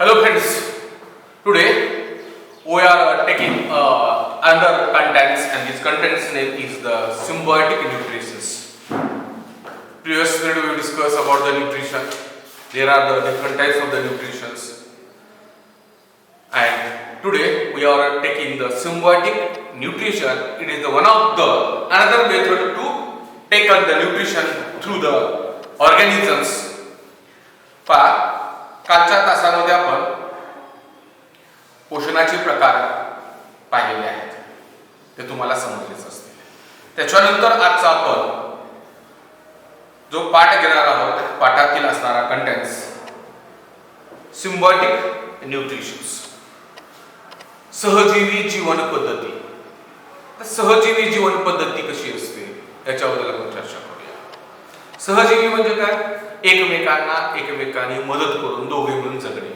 Hello friends, today we are taking another contents and this contents name is the symbiotic nutrition. Previous video we discussed about the nutrition. There are the different types of the nutritions and today we are taking the symbiotic nutrition. It is the one of the another method to take on the nutrition through the organisms. कालच्या तासामध्ये आपण पोषणाचे प्रकार पाहिलेले आहेत ते तुम्हाला समजलेच असतील. त्याच्यानंतर आजचा आपण जो पाठ घेणार आहोत पाठातील असणारा कंटेंट्स सिम्बायोटिक न्यूट्रिशन्स सहजीवी जीवन पद्धती. सहजीवी जीवन पद्धती कशी असते याच्याबद्दल आपण चर्चा करूया. सहजीवी म्हणजे काय? एकमेकांनी मदत करून दोघे मिळून जगणे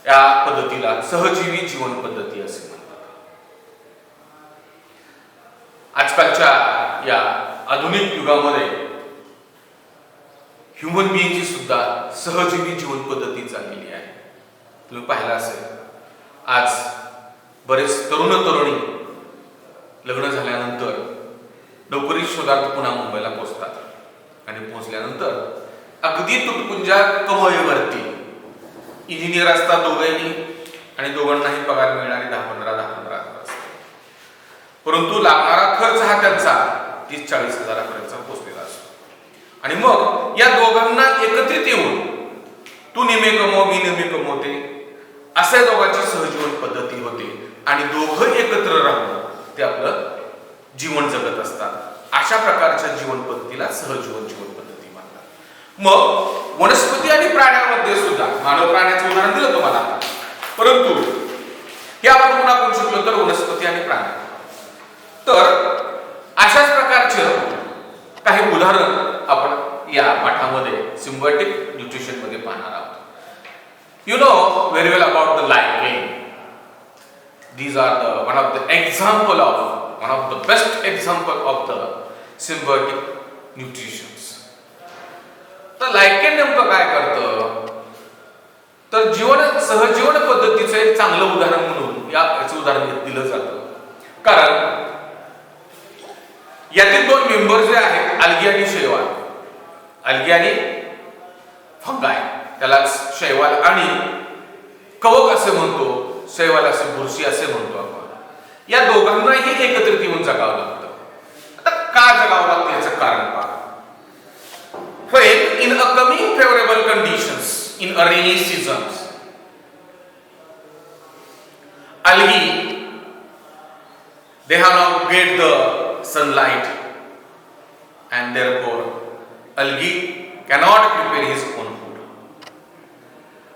या पद्धतीला सहजीवी जीवन पद्धती असे म्हणतात. आजकालच्या या आधुनिक युगामध्ये ह्युमन बीइंगची सुद्धा सहजीवी जीवन पद्धती चाललेली आहे. तुम्ही पाहिलं असेल आज बरेच तरुणी लग्न झाल्यानंतर नोकरी शोधार्थ पुन्हा मुंबईला पोहोचतात आणि पोहोचल्यानंतर अगदी तुटपुंजा कमाईवरती इंजिनियर असतात दोघांनी आणि दोघांनाही पगार मिळणारे 10-15 असतात. परंतु लागणारा खर्च हा त्यांचा 30-40 हजारापर्यंत पोहोचलेला असतो. आणि मग या दोघांना एकत्रित येऊन तू निमे कमव मी निमे कमवते असे दोघांची सहजीवन पद्धती होते आणि दोघं एकत्र राहून ते आपलं जीवन जगत असतात. अशा प्रकारच्या जीवन पद्धतीला सहजीवन जीवन पद्धती म्हणतात. मग वनस्पती आणि प्राण्यांमध्ये सुद्धा मानव प्राण्याचं उदाहरण दिलं तुम्हाला, परंतु हे आपण पुन्हा कोण शिकलो तर वनस्पती आणि प्राणी. तर अशाच प्रकारचे काही उदाहरण आपण या पाठामध्ये सिम्बायोटिक न्यूट्रिशन मध्ये पाहणार आहोत. You know very well about the lichen. These are one of the best example of the symbiotic nutritions. तर लायकेन नेमकं काय करतं तर सहजीवन पद्धतीचं एक चांगलं उदाहरण म्हणून याचं उदाहरण दिलं जातं. कारण यातील दोन मेंबर जे आहेत अल्गी आणि शैवाल, अल्गी आणि फंगाय, त्याला शैवाल आणि कवक असे म्हणतो, शैवाल असे बुरशी असे म्हणतो आपण. या दोघांनाही एकत्रित येऊन जगावं लागतं. आता का जगावं लागतं याचं कारण पहा. When in a coming favorable conditions in a rainy seasons, algae they have now get the sunlight and therefore algae cannot prepare his own food,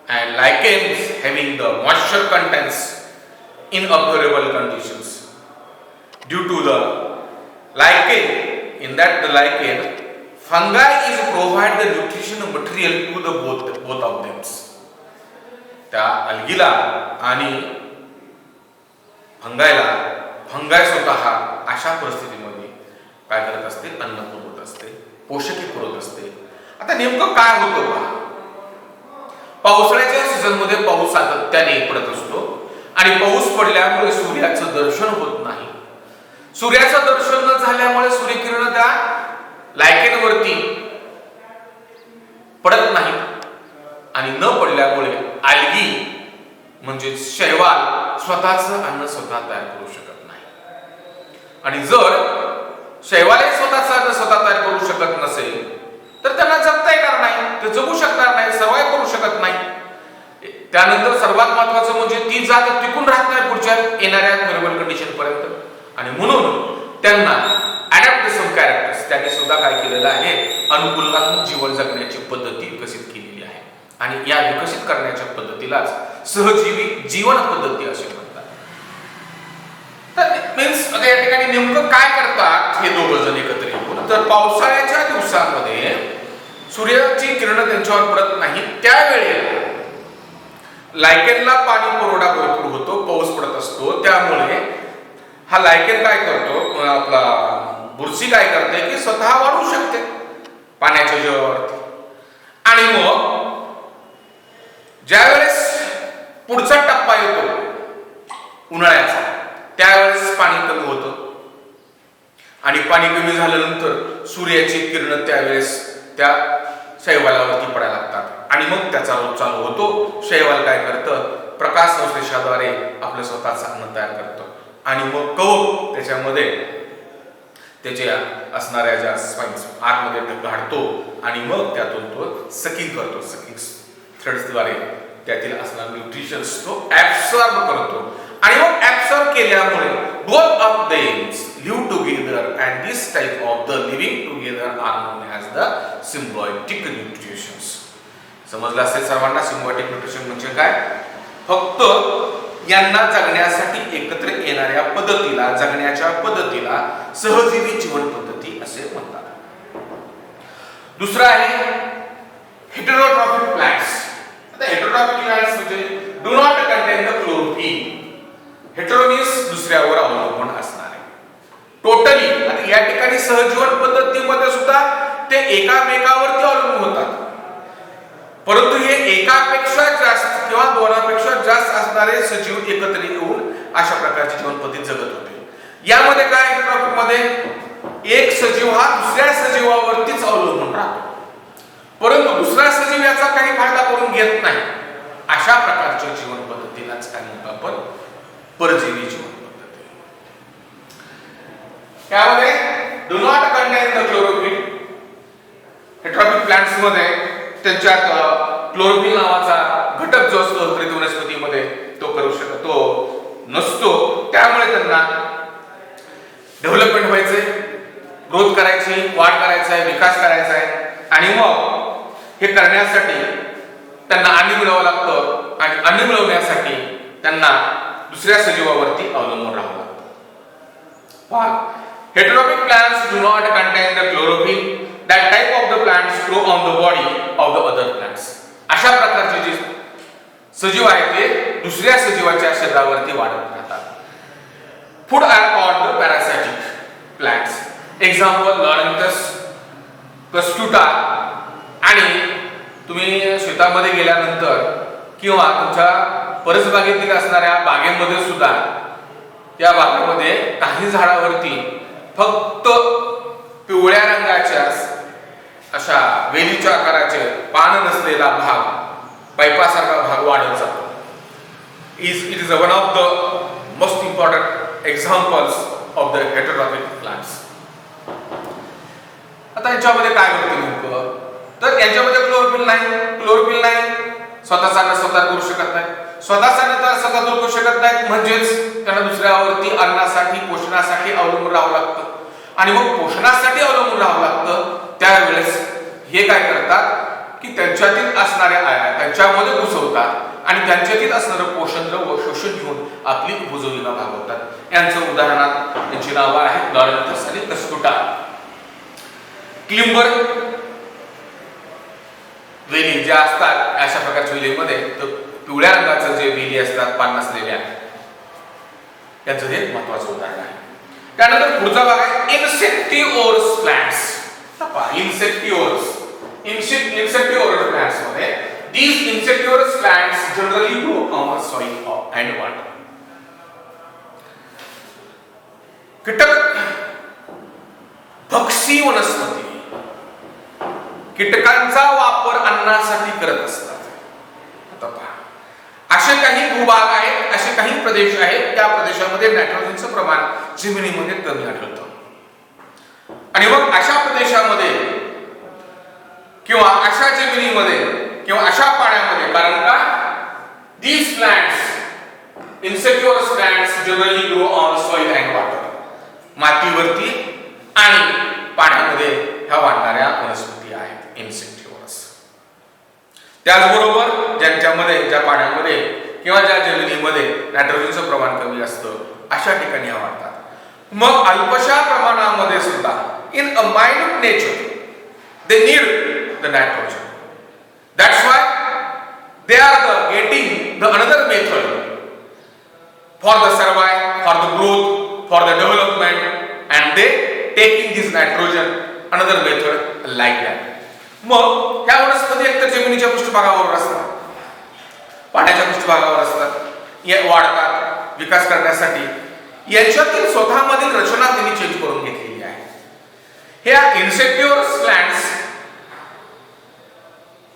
and lichens having the moisture contents in favorable conditions due to the lichen, the lichen fungi is provide the nutritional material to the both of them. त्या अल्गीला आणि फंगाय स्वतः अशा परिस्थितीमध्ये काय करत असते? अन्न पुरवत असते, पोषके पुरवत असते. आता नेमकं काय होतं पहा. पावसाळ्याच्या सीझन मध्ये पाऊस सातत्याने पडत असतो आणि पाऊस पडल्यामुळे सूर्याचं दर्शन होत नाही. सूर्याचं दर्शन न झाल्यामुळे सूर्यकिरण त्या लायकेनवरती पडत नाही आणि न पडल्यामुळे अल्गी म्हणजे शैवाल स्वतःचं अन्न स्वतः तयार करू शकत नाही. आणि जर शैवाल स्वतःचं अन्न स्वतः तयार करू शकत नसेल तर त्यांना जगता येणार नाही, ते जगू शकणार नाही, सर्वाइव्ह करू शकत नाही. त्यानंतर सर्वात महत्वाचं म्हणजे ती जात टिकून राहत नाही पुढच्या येणाऱ्या फेवरेबल कंडिशन पर्यंत. आणि म्हणून त्यांना अडॅप्टेशन कॅरेक्टर्स त्यांनी सुद्धा काय केलेलं आहे? अनुकूलनात्मक जीवन जगण्याची पद्धती विकसित केलेली आहे आणि या विकसित करण्याच्या पद्धतीलाच सहजीवी जीवन पद्धती असे म्हणतात. तर मीन्स या ठिकाणी नेमकं काय करतात हे दोघं जण एकत्र येऊन? तर पावसाळ्याच्या दिवसांमध्ये सूर्याची किरण त्यांच्यावर पडत नाही, त्यावेळेला लायकेनला पाणी पुरवठा भरपूर होतो, पाऊस पडत असतो. त्यामुळे हा लायकेन काय करतो, आपला बुरशी काय करते की स्वतः वाढू शकते पाण्याच्या जीवावरती आणि मग पुढचा टप्पा येतो उन्हाळ्याचा, त्यावेळेस पाणी कमी होतं आणि पाणी कमी झाल्यानंतर सूर्याची किरण त्यावेळेस त्या शैवालावरती पडायला लागतात आणि मग त्याचा रोग चालू होतो. शैवाल काय करतं, प्रकाश संश्लेषणाद्वारे आपलं स्वतःचं अन्न तयार करतं आणि मग कवक त्याच्यामध्ये त्याच्या असणाऱ्या ज्या स्पाइन्स आतमध्ये घालतो आणि मग त्यातून तो सकिंग करतो. सकिंग थ्रेड्सद्वारे त्यातील असणारे न्यूट्रिशन्स तो ऍब्सॉर्ब करतो आणि मग ऍब्सॉर्ब केल्यामुळे both of them live together and this type of the living together are known as the symbiotic nutritions. समजलं असेल सर्वांना सिम्बायोटिक न्यूट्रिशन म्हणजे काय? फक्त यांना जगण्यासाठी एकत्र येणाऱ्या पद्धतीला, जगण्याच्या पद्धतीला सहजीवी जीवन पद्धती असे म्हणतात. दुसरं आहे हेटेरोट्रॉपिक प्लांट्स. आता हेटेरोट्रॉपिक प्लांट्स म्हणजे do not content the chlorophyll. Hetero means दुसऱ्यावर अवलंबून असणारे. टोटली आता या ठिकाणी सहजीवन पद्धतीमध्ये सुद्धा ते एकामेकावरती अवलंबून होतात, परंतु हे एकापेक्षा जास्त किंवा दोनापेक्षा जास्त असणारे सजीव एकत्र येऊन अशा प्रकारची जीवन पद्धती जगत होते. यामध्ये काय हेटेरोट्रॉपिकमध्ये एक सजीव हा दुसऱ्या सजीवावरतीच अवलंबून राहतो, परंतु दुसरा सजीव याचा काही फायदा करून घेत नाही. अशा प्रकारच्या जीवन पद्धतीलाच काही आपण परजीवी जीवन पद्धती. त्यामध्ये do not content the chlorophyll. Heterotrophic plants मध्ये त्यांच्यात क्लोरोफिल नावाचा घटक जो असतो हरित वनस्पतीमध्ये तो करू शकतो, तो नसतो. त्यामुळे त्यांना डेव्हलपमेंट व्हायचे, ग्रोथ करायची, वाढ करायचा आहे, विकास करायचा आहे आणि मग हे करण्यासाठी त्यांना अन्न मिळवावं लागतं आणि अन्न मिळवण्यासाठी त्यांना दुसऱ्या सजीवावरती अवलंबून राहावं लागतं. पहा, heterotrophic plants do not content the chlorophyll. That type of the plants grow on the body of the other plants. अशा प्रकारचे जे सजीव आहेत ते दुसऱ्या सजीवाच्या शरीरावरती वाढत राहतात. Food are called the parasitic plants. Example Loranthus, Cuscuta. आणि तुम्ही शेतामध्ये गेल्यानंतर किंवा तुमच्या परसबागेतील असणाऱ्या बागेमध्ये सुद्धा त्या बागेमध्ये काही झाडावरती फक्त पिवळ्या रंगाच्या अशा वेलीच्या आकाराचे पान नसलेला भाग, पाईपासारखा भाग वाढत जातो. It is one of the most important examples of the heterotrophic plants. आता यांच्यामध्ये काय घडते नेमकं, तर यांच्यामध्ये क्लोरोफिल नाही. स्वतःचा स्वतः करू शकत नाही, स्वतःचा स्वतः करू शकत नाही, म्हणजेच त्यांना दुसऱ्यावरती अन्नासाठी, पोषणासाठी अवलंबून राहावं लागतं आणि मग पोषणासाठी अवलंबून राहावं लागतं. त्यावेळेस हे काय करतात की त्यांच्यातील असणाऱ्या आया त्यांच्यामध्ये घुसवतात आणि त्यांच्यातील असणारं पोषण द्रव्य शोषून घेऊन आपली उपजीविका भागवतात. यांचं उदाहरणात त्यांची नावं आहेत लॉरेन्थस आणि कस्कुटा. क्लिंबर वेली ज्या असतात अशा प्रकारच्या वेलीमध्ये पिवळ्या रंगाचं जे वेली असतात पान नसलेल्या, यांचं हे महत्वाचं उदाहरण आहे. त्यानंतर पुढचा भाग आहे इन्सेक्टिओरस प्लांट्स. इन्सेक्टिओरस प्लांट्स मध्ये these insectivorous plants generally grow on soil and water. कीटक भक्षी वनस्पती कीटकांचा वापर अन्नासाठी करत असतात. आता पहा, असे काही भूभाग आहेत, असे काही प्रदेश आहेत, त्या प्रदेशामध्ये नायट्रोजनचं प्रमाण जमिनीमध्ये कमी आढळतं आणि मग अशा प्रदेशामध्ये किंवा अशा जमिनीमध्ये किंवा अशा पाण्यामध्ये, कारण का these plants, insectivorous plants generally grow on soil and water. मातीवरती आणि पाण्यामध्ये ह्या वाढणाऱ्या वनस्पती आहेत इन्सेक्टिव्हरस. त्याचबरोबर ज्यांच्यामध्ये, ज्या पाण्यामध्ये किंवा ज्या जमिनीमध्ये नायट्रोजनचं प्रमाण कमी असतं अशा ठिकाणी ह्या वाढतात. मग अल्पशा प्रमाणामध्ये सुद्धा in a minute nature they need the nitrogen. That's why they are getting the another method for the survival, for the growth, for the development, and they taking this nitrogen another method like that. मग ह्या वनस्पती एकतर जमिनीच्या पृष्ठभागावर असतात, पाण्याच्या पृष्ठभागावर असतात, या वाढतात विकास करण्यासाठी. यांच्यातील स्वतःमधील रचना त्यांनी चेंज करून घेतलेली आहे. ह्या इन्सेक्युअर्स प्लांट्स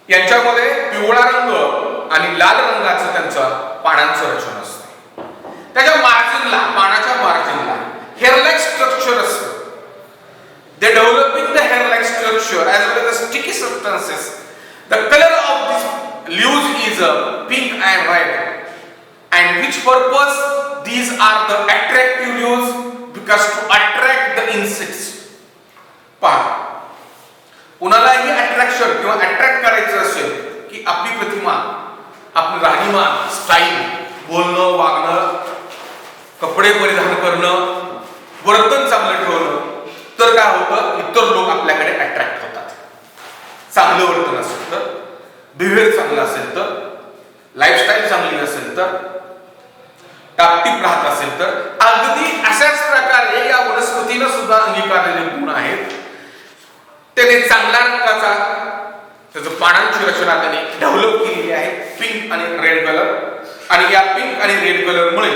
यांच्यामध्ये पिवळा रंग आणि लाल रंगाचं त्यांचं पानांचं रचना असते. त्याच्या मार्जिनला, पानाच्या मार्जिनला हेअर लाईक स्ट्रक्चर असतं. They developing the hair-like structure as well as the sticky substances. The color of these leaves is pink and red. And which purpose? These are the attractive leaves because to attract the insects. पहा, कुणालाही attraction किंवा attract करायचं असेल की आपली प्रतिमा, आपली राहणीमान, style, बोलणं, वागणं, कपडे परिधान करणं, वर्तन चांगलं ठेवणं, तर काय होतं, इतर लोक आपल्याकडे अट्रॅक्ट होतात. चांगलं वर्तन असेल तर, बिहेवियर चांगलं असेल तर, लाईफस्टाईल चांगली असेल तर, टापटीप राहत असेल तर, अगदी अशाच प्रकारे या वनस्पतीनं सुद्धा अंगीकारलेले गुण आहेत. त्याने चांगल्या रंगाचा त्याचं पानांची रचना त्याने डेव्हलप केलेली आहे, पिंक आणि रेड कलर. आणि या पिंक आणि रेड कलरमुळे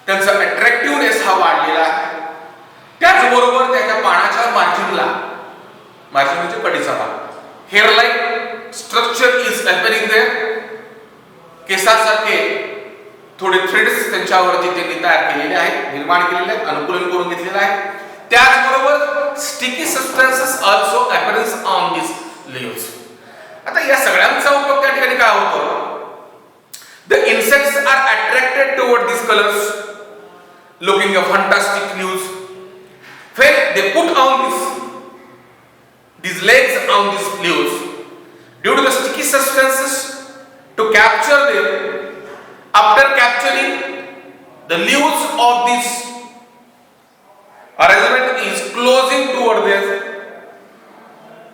त्यांचा अट्रॅक्टिव्हनेस हा वाढलेला आहे. त्याचबरोबर त्याच्या पानाच्या मार्जिनला, मार्जिन म्हणजे कडीचा भाग, hair like structure is appearing there. केसासारखे थोडे थ्रेड्स त्यांच्यावरती त्यांनी तयार केलेले आहेत, निर्माण केलेले आहेत, अनुकूलन करून घेतलेलं आहे. त्याचबरोबर sticky substances also appearance on this leaves. आता या सगळ्यांचा उपयोग त्या ठिकाणी काय होतो, the insects are attracted toward this colours looking a fantastic leaves. When they put on these legs on these leaves, due to the sticky substances to capture them, after capturing the leaves of this arrangement is closing toward this,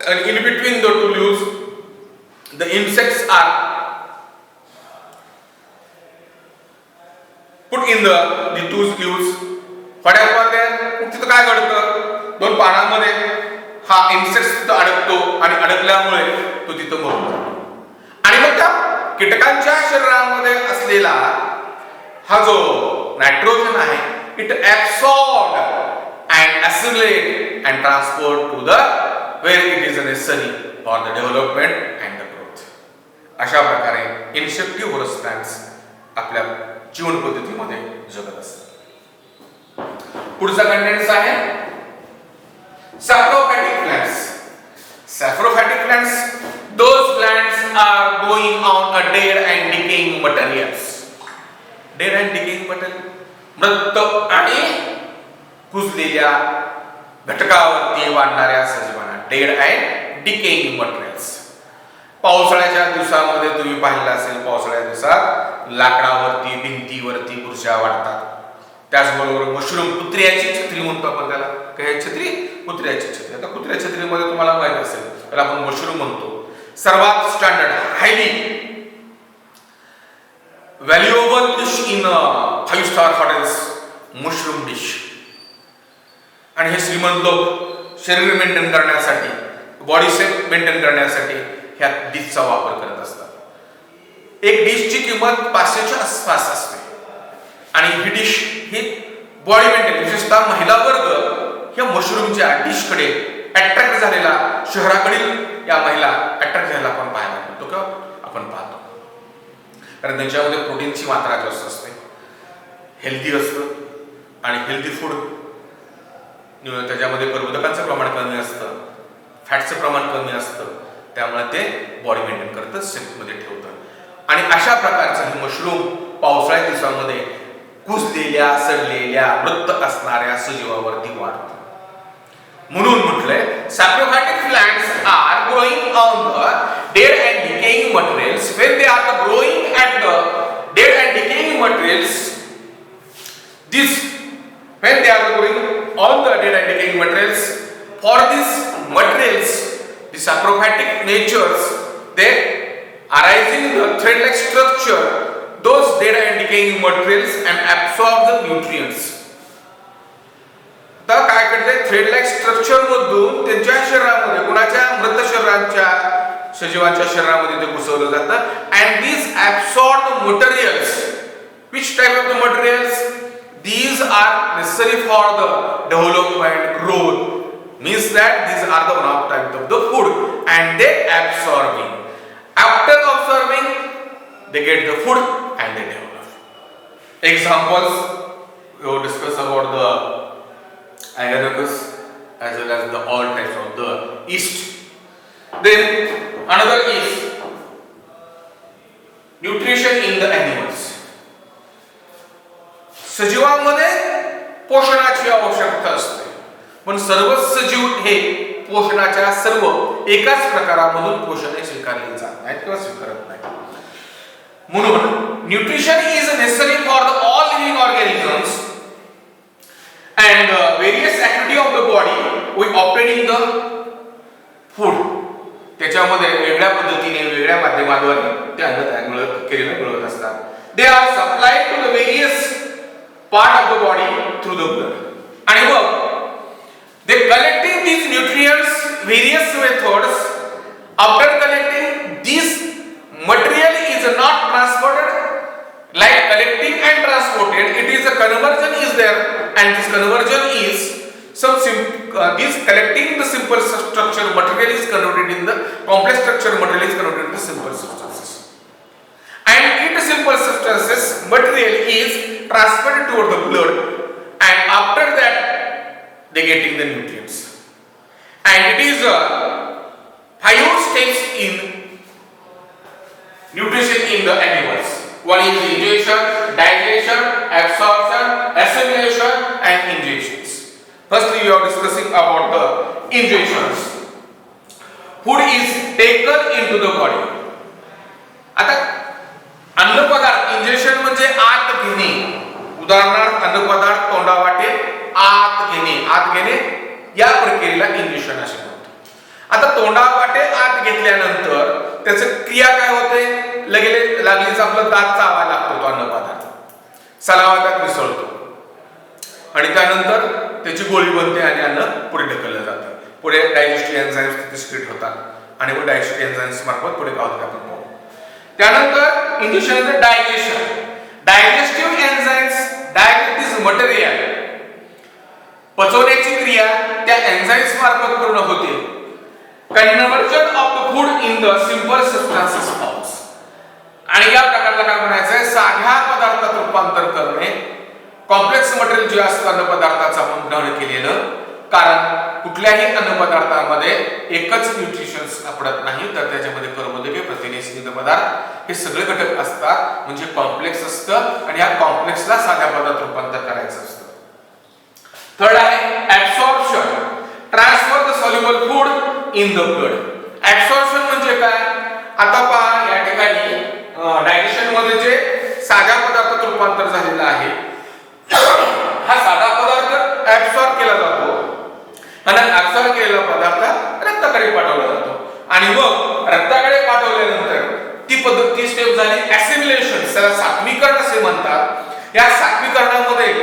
and in between the two leaves, the insects are put in the two leaves. तिथं काय घडतं, दोन पानांमध्ये हा insect तिथं अडकतो आणि अडकल्यामुळे तो तिथं मरतो. आणि मग त्या कीटकांच्या शरीरामध्ये असलेला हा जो नायट्रोजन आहे, it absorb and assimilate and transport to the where it is necessary for the development and the growth. अशा प्रकारे इन्सेक्टिव्हरस प्लांट्स आपल्या जीवन पद्धतीमध्ये जगत असतात. पुढचा कंटेंट्स आहे saprophytic plants. Saprophytic plants, those plants are growing on a dead and decaying materials. Dead and decaying material, मृत आणि कुजलेल्या घटकावरती वाढणाऱ्या सजीवांना डेड अँड डिकेइंग मटेरियल्स. पावसाळ्याच्या दिवसामध्ये तुम्ही पाहिलं असेल, पावसाळ्याच्या दिवसात लाकडावरती, भिंतीवरती बुरशा वाढतात. त्याचबरोबर मशरूम, कुत्र्याची छत्री म्हणतो आपण त्याला. काय छत्री? कुत्र्याची छत्री. आता कुत्र्या छत्रीमध्ये तुम्हाला माहिती असेल त्याला आपण मशरूम म्हणतो. सर्वात standard, highly valuable dish in 5 star hotels, mushroom dish. आणि हे श्रीमंत लोक शरीर मेंटेन करण्यासाठी, बॉडी शेप मेंटेन करण्यासाठी ह्या डिशचा वापर करत असतात. एक डिशची किंमत 500च्या आसपास असते. आणि ही डिश ही बॉडी मेंटेन, विशेषतः महिला वर्ग ह्या मशरूमच्या डिशकडे अट्रॅक्ट झालेला, शहराकडील या महिला अट्रॅक्ट झालेला आपण पाहायला मिळतो किंवा आपण पाहतो. कारण त्यांच्यामध्ये प्रोटीनची मात्रा जास्त असते, हेल्दी असतं आणि हेल्दी फूड, त्याच्यामध्ये कर्बोदकांचं प्रमाण कमी असतं, फॅटचं प्रमाण कमी असतं. त्यामुळे ते बॉडी मेंटेन करतं, शेपमध्ये ठेवतं. आणि अशा प्रकारचं हे मशरूम पावसाळ्याच्या दिवसामध्ये कुजलेल्या, सडलेल्या, मृत असणाऱ्या सजीवावरती वाढतं. म्हणून म्हटलंय saprophytic plants are growing on the dead and decaying materials. When they are growing at the dead and decaying materials, this when they are growing on the dead and decaying materials, for these materials, the saprophytic natures, they arising the thread-like structure, those dead and decaying materials and absorb the nutrients. तर काय करते, thread like structure मधून त्यांच्या शरीरामध्ये, कुणाच्या मृत शरीराच्या सजीवांच्या शरीरामध्ये ते घुसवलं जातं. And these absorb the materials. Which type of the materials? These are necessary for the development, growth. Means that these are the one of type of the food, and they absorbing. After absorbing, they get the food and they develop. Examples we will discuss about the agaricus as well as the all types of the yeast. Then another is nutrition in the animals. सजीवांमध्ये पोषणाची आवश्यकता असते, पण सर्व सजीव हे पोषणाच्या सर्व एकाच प्रकारामधून पोषणे स्वीकारले जात नाहीत किंवा स्वीकारत नाहीत. म्हणून nutrition is necessary for the all living organisms and various activity of the body with obtaining the food. त्याच्यामध्ये वेगळ्या पद्धतीने वेगळ्या माध्यमाद्वारे ते अन्न केलेलं मिळत असतात. They are supplied to the various part of the body through the blood. And they collecting these nutrients various methods. After collecting, this material is not transported like collecting and transported. It is a conversion is there, and this conversion is this collecting the simple structure material is converted in the complex structure material is converted into simple substances. And in the simple substances material is transferred toward the blood, and after that they getting the nutrients. And it is 5 steps in nutrition in the animals. One is ingestion, digestion, absorption, assimilation and ingestions. Firstly we are discussing about the ingestions. Food is taken into the body. आता अन्न पदार्थ injection म्हणजे आत घेणे. उदाहरणार्थ अन्न पदार्थ तोंडावाटे आत घेणे या प्रक्रियेला इंजेक्शन असे म्हणतात. आता तोंडावाटे आत घेतल्यानंतर त्याची क्रिया काय होते? लागलीच आपलं दात चावायला लागतो. तो अन्न पदार्थ सलावादात मिसळतो आणि त्यानंतर त्याची गोळी बनते आणि अन्न पुढे ढकललं जातं. पुढे डायजेस्टिव्ह एन्झाईम्स तिथे सिक्रेट होतात आणि मग डायजेस्टिव्ह एन्झाईम्स मार्फत पुढे काय होतं आपण पाहू. त्यानंतर injection is digestion. Digestive enzymes digest this material. पचवण्याची क्रिया त्या एन्झाईम्स मार्फत पूर्ण होते. Conversion of the food in the simple substances forms. आणि या प्रकारला काय म्हणायचं आहे? साध्या पदार्थात रूपांतर करणे. कॉम्प्लेक्स मटेरियल जे असतं अन्न पदार्थाचं आपण ग्रहण केलेलं. कारण कुठल्याही अन्न पदार्थामध्ये एकच न्यूट्रिशन सापडत नाही, तर त्याच्यामध्ये कर्बोदके, प्रथिने, स्निग्ध पदार्थ हे सगळे घटक असतात. म्हणजे कॉम्प्लेक्स असतं आणि या कॉम्प्लेक्सला साध्या पदार्थात रूपांतर करायचं असतं. थर्ड आहे absorption. Transfer the soluble food in the blood. Absorption म्हणजे काय? आता पहा या ठिकाणी डायजेशन मध्ये जे साध्या पदार्थात रूपांतर झालेलं आहे, हा साधा पदार्थ ऍब्सॉर्ब केला जातो आणि ऍब्सॉर्ब केलेला पदार्थ रक्ताकडे पाठवला जातो आणि मग रक्ताकडे पाठवल्यानंतर ती स्टेप झाली ऍसिमिलेशन. त्याला सात्मीकरण असे म्हणतात. या सात्मीकरणामध्ये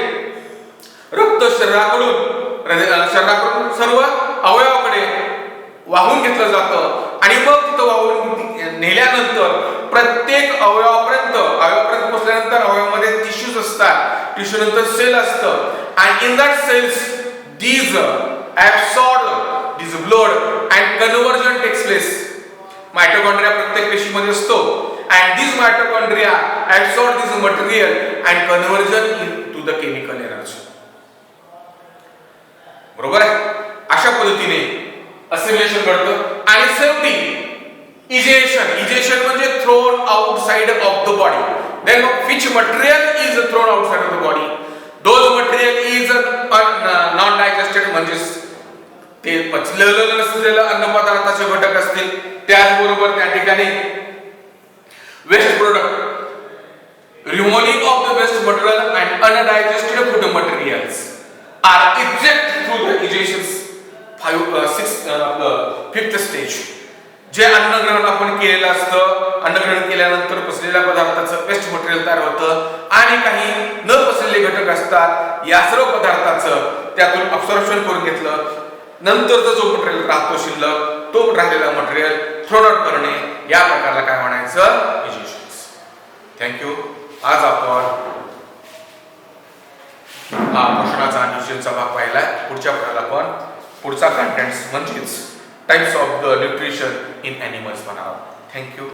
रक्त शरीराकडून सर्व अवयवाकडे वाहून घेतलं जातं आणि मग तिथं वाहून नेल्यानंतर प्रत्येक अवयवापर्यंत पोहोचल्यानंतर अवयवामध्ये टिश्यूज असतात. टिश्यू नंतर सेल असतं आणि in that cells these absorb this blood and conversion takes place. Mitochondria प्रत्येक पेशीमध्ये असतो and these mitochondria absorb this material and conversion into the chemical energy. बरोबर आहे? अशा पद्धतीने assimilation घडतं. आणि शेवटी ejection म्हणजे thrown outside of the body. Then which material is thrown outside of the body? Those material is non digested म्हणजे ते पचलेलं नसलेलं अन्न पदार्थाचे घटक असतील. त्याचबरोबर त्या ठिकाणी waste product, removing of the waste material and undigested food materials are eject through the egestions 5th stage. जे अन्नग्रहण आपण केलेलं असतं, अन्नग्रहण केल्यानंतर पचलेल्या पदार्थाचं वेस्ट मटेरियल तयार होतं आणि काही न पचलेले घटक असतात. या सर्व पदार्थाचं त्यातून अब्सॉर्प्शन करून घेतलं. नंतरचा जो मटेरियल राहतो शिल्लक, तो राहिलेला मटेरियल थ्रोन आउट करणे, या प्रकारला काय म्हणायचं? इजेशन्स. थँक्यू. आज आपण हा पोषणाचा न्यूट्रिशनचा भाग पाहिलाय. पुढच्या भागाला आपण पुढचा कंटेंट्स म्हणजेच types of the nutrition in animals म्हणावं. थँक्यू.